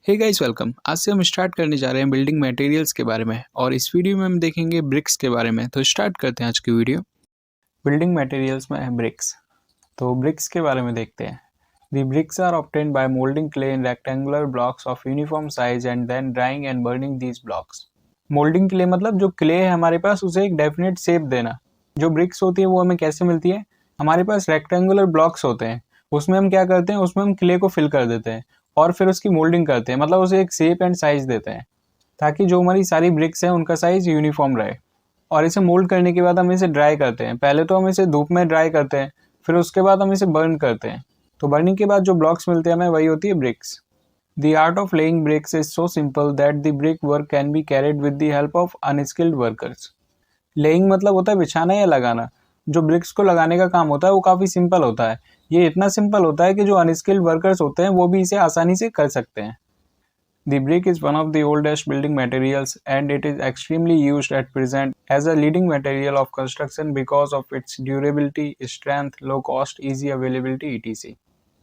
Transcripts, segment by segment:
Hey guys welcome. आज से हम स्टार्ट करने जा रहे हैं बिल्डिंग मटेरियल्स के बारे में और इस वीडियो में हम देखेंगे ब्रिक्स के बारे में। तो स्टार्ट करते हैं आज की वीडियो। बिल्डिंग मटेरियल्स में है ब्रिक्स। तो ब्रिक्स के बारे में देखते हैं। The bricks are obtained by moulding clay in rectangular blocks of uniform size and then drying and burning these blocks. Moulding clay मतलब जो क्ले है हमारे पास उसे एक डेफिनेट शेप देना। जो ब्रिक्स होती है वो हमें कैसे मिलती है? हमारे पास रेक्टेंगुलर ब्लॉक्स होते हैं, उसमें हम क्या करते हैं, उसमें हम क्ले को फिल कर देते हैं और फिर उसकी मोल्डिंग करते हैं, मतलब उसे एक शेप एंड साइज देते हैं ताकि जो हमारी सारी ब्रिक्स हैं उनका साइज यूनिफॉर्म रहे। और इसे मोल्ड करने के बाद हम इसे ड्राई करते हैं। पहले तो हम इसे धूप में ड्राई करते हैं, फिर उसके बाद हम इसे बर्न करते हैं। तो बर्निंग के बाद जो ब्लॉक्स मिलते हैं हमें वही होती है BRICS. The art of laying bricks is so simple that the brickwork can be carried with the help of unskilled workers. Laying मतलब होता है बिछाना या लगाना। जो ब्रिक्स को लगाने का काम होता है वो काफ़ी सिंपल होता है। ये इतना सिंपल होता है कि जो अनस्किल्ड वर्कर्स होते हैं वो भी इसे आसानी से कर सकते हैं। The brick is one of the oldest building materials and it is extremely used at present as a leading material of construction because of its durability, strength, low cost, easy availability etc.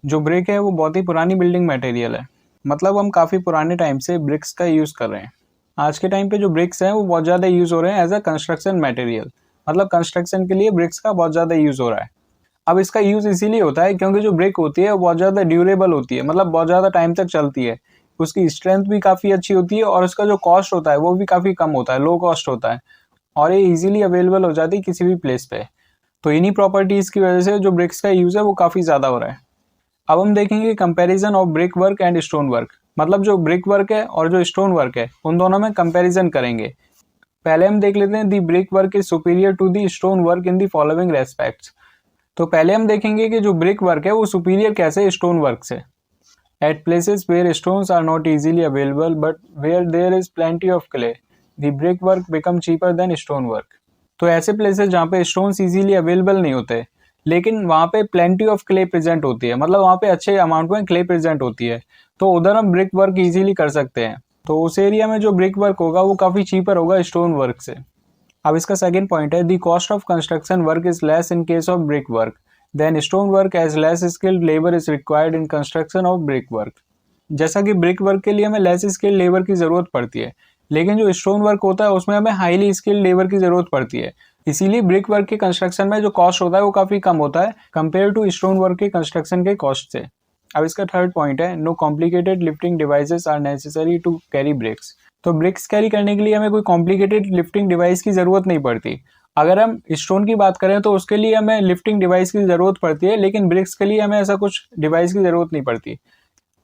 जो brick है वो बहुत ही पुरानी building material है, मतलब हम काफ़ी पुराने टाइम से ब्रिक्स का यूज़ कर रहे हैं। आज के टाइम पे जो ब्रिक्स हैं वो बहुत ज़्यादा यूज़ हो रहे हैं एज अ कंस्ट्रक्शन मटेरियल, मतलब कंस्ट्रक्शन के लिए ब्रिक्स का बहुत ज़्यादा यूज़ हो रहा है। अब इसका यूज़ इसीलिए होता है क्योंकि जो ब्रिक होती है वो बहुत ज़्यादा ड्यूरेबल होती है, मतलब बहुत ज़्यादा टाइम तक चलती है। उसकी स्ट्रेंथ भी काफ़ी अच्छी होती है और उसका जो कॉस्ट होता है वो भी काफ़ी कम होता है, लो कॉस्ट होता है और ये ईजिली अवेलेबल हो जाती है किसी भी प्लेस पे। तो इन्हीं प्रॉपर्टीज़ की वजह से जो ब्रिक्स का यूज़ है वो काफ़ी ज़्यादा हो रहा है। अब हम देखेंगे comparison of brick work and stone work, मतलब जो ब्रिक वर्क है और जो स्टोन वर्क है उन दोनों में कंपैरिजन करेंगे। पहले हम देख लेते हैं the brick work is superior to the stone work in the following respects. तो पहले हम देखेंगे कि जो ब्रिक वर्क है वो सुपीरियर कैसे है स्टोन वर्क से। At places where stones are not easily available but where there is plenty of clay the brick work become cheaper than stone work. तो ऐसे प्लेसेस जहाँ पे स्टोन्स इजीली अवेलेबल नहीं होते लेकिन वहाँ पे प्लेंटी ऑफ क्ले प्रेजेंट होती है, मतलब वहाँ पे अच्छे अमाउंट में क्ले प्रेजेंट होती है, तो उधर हम ब्रिक वर्क इजीली कर सकते हैं। तो उस एरिया में जो ब्रिक वर्क होगा वो काफ़ी चीपर होगा स्टोन वर्क से। अब इसका सेकंड पॉइंट है the cost of construction work is less in case of brick work than stone work as less skilled labour is required in construction of brick work. जैसा कि brick work के लिए हमें less skilled labour की ज़रूरत पड़ती है, लेकिन जो स्टोन वर्क होता है उसमें हमें हाईली स्किल्ड लेबर की ज़रूरत पड़ती है। इसीलिए ब्रिक वर्क के कंस्ट्रक्शन में जो कॉस्ट होता है वो काफ़ी कम होता है कंपेयर टू स्टोन वर्क के कंस्ट्रक्शन के कॉस्ट से। अब इसका थर्ड पॉइंट है no complicated lifting devices are necessary to carry bricks. तो ब्रिक्स कैरी करने के लिए हमें कोई कॉम्प्लिकेटेड लिफ्टिंग डिवाइस की ज़रूरत नहीं पड़ती। अगर हम स्टोन की बात करें तो उसके लिए हमें लिफ्टिंग डिवाइस की ज़रूरत पड़ती है, लेकिन ब्रिक्स के लिए हमें ऐसा कुछ डिवाइस की ज़रूरत नहीं पड़ती।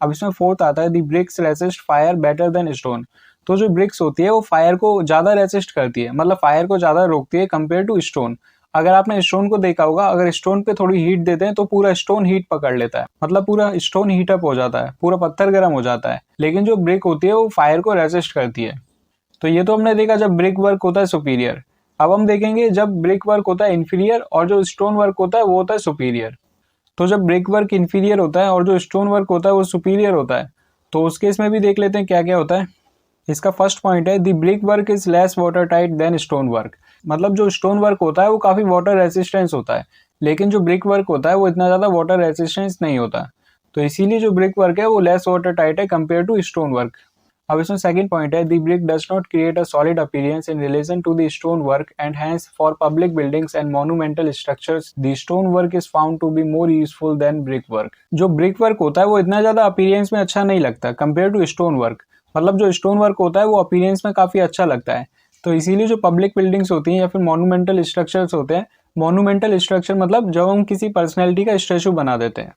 अब इसमें फोर्थ आता है the bricks resist fire better than stone. तो जो ब्रिक्स होती है वो फायर को ज़्यादा रेसिस्ट करती है, मतलब फायर को ज़्यादा रोकती है कंपेयर टू स्टोन। अगर आपने स्टोन को देखा होगा, अगर स्टोन पे थोड़ी हीट देते हैं तो पूरा स्टोन हीट पकड़ लेता है, मतलब पूरा स्टोन हीट अप हो जाता है, पूरा पत्थर गर्म हो जाता है, लेकिन जो ब्रिक होती है वो फायर को रेसिस्ट करती है। तो ये तो हमने देखा जब ब्रिक वर्क होता है सुपीरियर। अब हम देखेंगे जब ब्रिक वर्क होता है इन्फीरियर और जो स्टोन वर्क होता है वो होता है सुपीरियर। तो जब ब्रिक वर्क इन्फीरियर होता है और जो स्टोन वर्क होता है वो सुपीरियर होता है, तो उस केस में भी देख लेते हैं क्या क्या होता है। इसका फर्स्ट पॉइंट है the brick work is less water tight than stone work. मतलब जो स्टोन वर्क होता है वो काफ़ी वाटर रेसिस्टेंस होता है, लेकिन जो ब्रिक वर्क होता है वो इतना ज़्यादा वाटर रेसिस्टेंस नहीं होता। तो इसीलिए जो ब्रिक वर्क है वो लेस वाटर टाइट है कंपेयर टू स्टोन वर्क। अब इसमें सेकंड पॉइंट है the brick does not create a solid appearance in relation to the stone work and hence for public buildings and monumental structures the stone work is found to be more useful than brick work. जो brick work होता है वो इतना ज़्यादा appearance में अच्छा नहीं लगता कंपेयर टू स्टोन वर्क, मतलब जो स्टोन वर्क होता है वो अपीयरेंस में काफ़ी अच्छा लगता है। तो इसीलिए जो पब्लिक बिल्डिंग्स होती हैं या फिर मोन्यूमेंटल स्ट्रक्चर्स होते हैं, मोन्यूमेंटल स्ट्रक्चर मतलब जब हम किसी पर्सनैलिटी का स्टैचू बना देते हैं,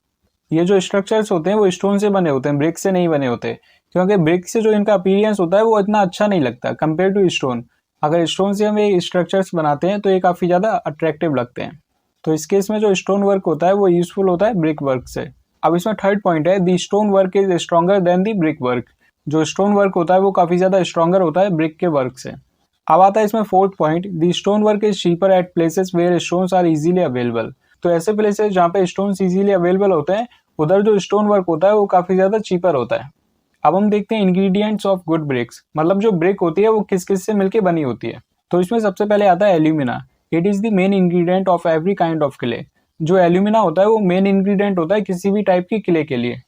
ये जो स्ट्रक्चर्स होते हैं वो स्टोन से बने होते हैं, ब्रिक से नहीं बने होते, क्योंकि ब्रिक से जो इनका अपीयरेंस होता है वो इतना अच्छा नहीं लगता कंपेयर टू स्टोन। अगर स्टोन से हम ये स्ट्रक्चर्स बनाते हैं तो ये काफ़ी ज़्यादा अट्रैक्टिव लगते हैं। तो इस केस में जो स्टोन वर्क होता है वो यूजफुल होता है ब्रिक वर्क से। अब इसमें थर्ड पॉइंट है दी stone work is stronger than the brick work. जो स्टोन वर्क होता है वो काफ़ी ज़्यादा स्ट्रॉन्गर होता है ब्रिक के वर्क से। अब आता है इसमें fourth point the stone work is cheaper at places where stones are easily available. तो ऐसे प्लेसेस जहाँ पे स्टोन्स इजीली अवेलेबल होते हैं उधर जो स्टोन वर्क होता है वो काफ़ी ज़्यादा चीपर होता है। अब हम देखते हैं इंग्रेडिएंट्स ऑफ गुड ब्रिक्स, मतलब जो ब्रिक होती है वो किस किस से मिलके बनी होती है। तो इसमें सबसे पहले आता है alumina. It is the main ingredient of every kind of clay. जो एल्यूमिना होता है वो मेन इंग्रेडिएंट होता है किसी भी टाइप की क्ले के लिए।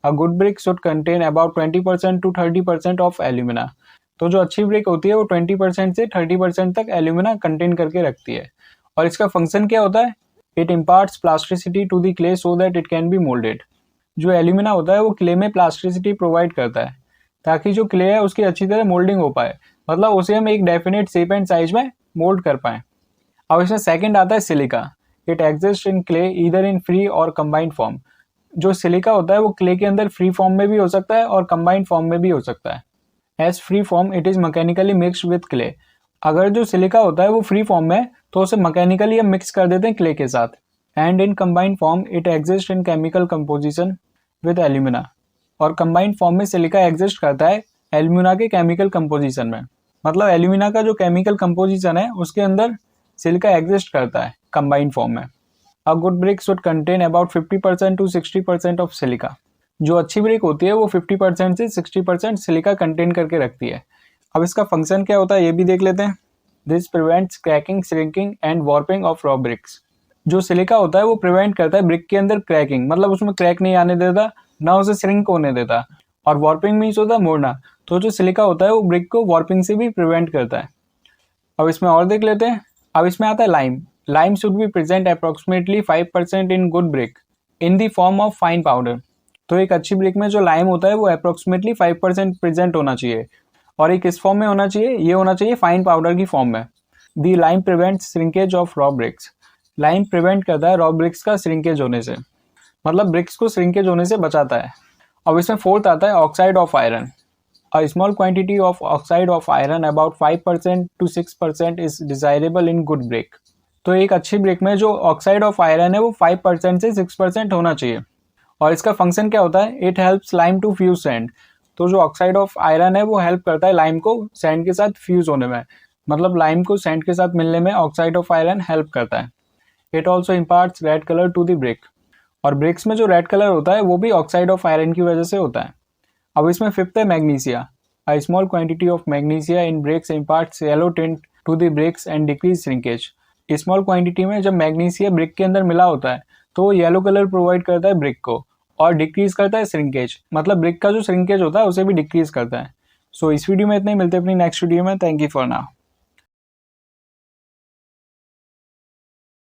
A good brick should contain about 20% to 30% of alumina. तो जो अच्छी ब्रिक होती है वो 20% से 30% तक एल्यूमिना कंटेन करके रखती है। और इसका फंक्शन क्या होता है? It imparts plasticity to the clay so that it can be moulded. जो एल्यूमिना होता है वो क्ले में प्लास्टिसिटी प्रोवाइड करता है ताकि जो क्ले है उसकी अच्छी तरह मोल्डिंग हो पाए, मतलब उसे हम एक डेफिनेट शेप एंड साइज में मोल्ड कर पाए। अब इसमें सेकंड आता है silica. It exist in clay either in free और कंबाइंड फॉर्म। जो सिलिका होता है वो क्ले के अंदर फ्री फॉर्म में भी हो सकता है और कंबाइंड फॉर्म में भी हो सकता है। As free form it is mechanically mixed with clay. अगर जो सिलिका होता है वो फ्री फॉर्म में तो उसे मैकेनिकली हम मिक्स कर देते हैं क्ले के साथ। And in combined form it exist in chemical composition with alumina. और कंबाइंड फॉर्म में सिलिका एग्जिस्ट करता है एल्यूमिना के केमिकल कंपोजिशन में। मतलब एल्यूमिना का जो केमिकल कंपोजिशन है उसके अंदर सिलिका एग्जिस्ट करता है कंबाइंड फॉर्म में। A good brick should contain about 50% to 60% of silica. जो अच्छी ब्रिक होती है वो 50% से 60% सिलिका कंटेन करके रखती है। अब इसका फंक्शन क्या होता है ये भी देख लेते हैं। This prevents cracking, shrinking and warping of raw bricks. जो सिलिका होता है वो प्रिवेंट करता है ब्रिक के अंदर क्रैकिंग, मतलब उसमें क्रैक नहीं आने देता, ना उसे श्रिंक होने देता। और वॉर्पिंग मीन्स होता है मोड़ना। तो जो सिलिका होता है वो ब्रिक को वॉर्पिंग से भी प्रिवेंट करता है। अब इसमें और देख लेते हैं। अब इसमें आता है lime. Lime should be present approximately 5% in good brick in the form of fine powder. तो एक अच्छी ब्रिक में जो लाइम होता है वो अप्रोक्सीमेटली 5% प्रेजेंट होना चाहिए। और ये किस फॉर्म में होना चाहिए? ये होना चाहिए फाइन पाउडर की फॉर्म में। The lime prevents shrinkage of raw bricks. Lime prevent करता है रॉ ब्रिक्स का श्रिंकेज होने से, मतलब ब्रिक्स को श्रिंकेज होने से बचाता है। अब इसमें फोर्थ आता है oxide of iron. A small quantity of oxide of iron about 5% to 6% is desirable in good brick. तो एक अच्छी ब्रिक में जो ऑक्साइड ऑफ आयरन है वो 5% से 6% होना चाहिए। और इसका फंक्शन क्या होता है? It helps lime to fuse sand. तो जो ऑक्साइड ऑफ आयरन है वो हेल्प करता है लाइम को सैंड के साथ फ्यूज होने में, मतलब लाइम को सैंड के साथ मिलने में ऑक्साइड ऑफ आयरन हेल्प करता है। It also imparts red colour to the brick. और ब्रिक्स में जो रेड कलर होता है वो भी ऑक्साइड ऑफ आयरन की वजह से होता है। अब इसमें फिफ्थ है magnesia. A small quantity of magnesia in bricks imparts yellow tint to the bricks and decrease shrinkage. Small quantity में जब मैग्नीशिया ब्रिक के अंदर मिला होता है तो वो येलो कलर प्रोवाइड करता है ब्रिक को और डिक्रीज करता है श्रिंकेज, मतलब ब्रिक का जो श्रिंकेज होता है उसे भी डिक्रीज करता है। सो इस वीडियो में इतना ही, मिलते हैं अपनी नेक्स्ट वीडियो में। Thank you for now.